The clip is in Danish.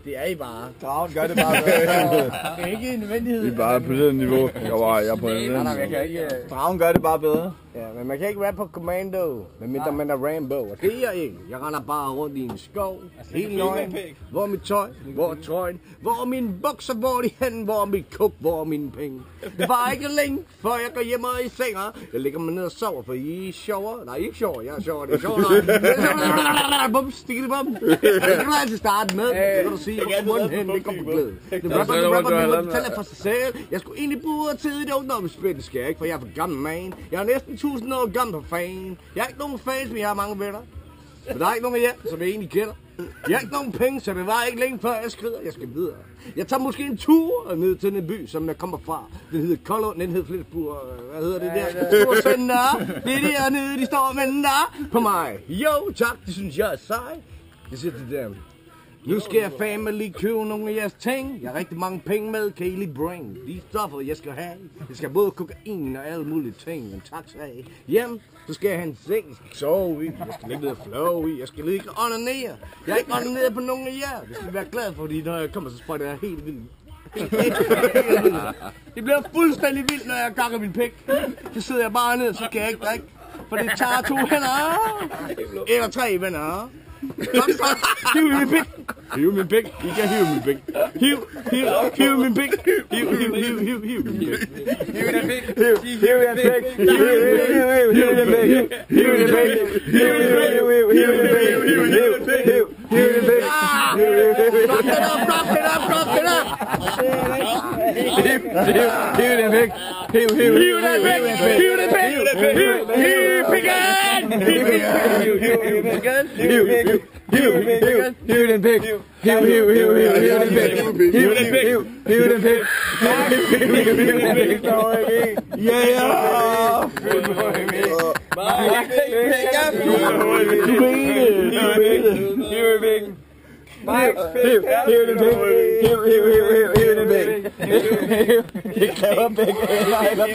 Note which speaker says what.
Speaker 1: Det er I bare.
Speaker 2: Dragen gør det bare bedre.
Speaker 1: Det er ikke en nødvendighed.
Speaker 3: Vi er bare på det niveau. Jeg er på det niveau.
Speaker 2: Dragen gør det bare bedre.
Speaker 1: Ja, men man kan ikke rappe på commando, medmindre man er Rambo. Og det er jeg ikke. Jeg render bare rundt i en skov, helt nøgen. Hvor er mit tøj? Hvor er trøjen? Hvor er mine bukser? Hvor er de hen? Hvor er mit kuk? Hvor er mine penge? Det var ikke længe, før jeg går hjem og i senga. Jeg ligger mig ned og sover, for I er sjovere. Nej, ikke sjovere. Jeg er sjovere. Det er sjovere. Bums, stikker det bum. Det kan du altid starte med. Det kan du sige. Munden hen, det går på glæde. Det rapper, det fortæller for sig selv. Jeg skulle egentlig bruge tid i det ungdomsspil. Det skal jeg ikke, for jeg er for gammel man. Jeg er næsten 1000 år gammel på fan. Jeg har ikke nogen fans, men jeg har mange venner. Men der er ikke nogen af jer, som jeg egentlig kender. Jeg har ikke nogen penge, så det var ikke længe før jeg skrider. Jeg skal videre. Jeg tager måske en tur ned til en by, som jeg kommer fra. Den hedder Kollund, den hedder Flensburg. Hvad hedder det der? Storcenter. Det er dernede, de står og venter på mig. Jo, tak, det synes jeg er sej. Jeg siger til dem. Nu skal jeg fandme lige købe nogle af jeres ting. Jeg har rigtig mange penge med, kan I lige bring de stoffer, jeg skal have. Jeg skal både kokain og alle mulige ting, en taxa af. Hjem, så skal jeg have en seng, jeg skal sove i, jeg skal ligge ned og flow i, jeg skal ligge og onanere. Jeg har ikke onaneret på nogen af jer. Det skal I være glad for, fordi når jeg kommer, så sprøjter jeg helt vildt. Det bliver fuldstændig vildt, når jeg ganger min pik. Så sidder jeg bare ned, så kan jeg ikke drikke. For det tager 2 hænder. Eller 3 venner. Hiv min pik. Hiv min pik. I kan hive min pik. Hiv min pik. Hiv min pik. Hiv den pik. Hiv den pik. Hiv den pik. Hiv den pik. Hiv den pik. Hiv den pik. Hiv den pik. Yeah! Det kræver begge. Nej, der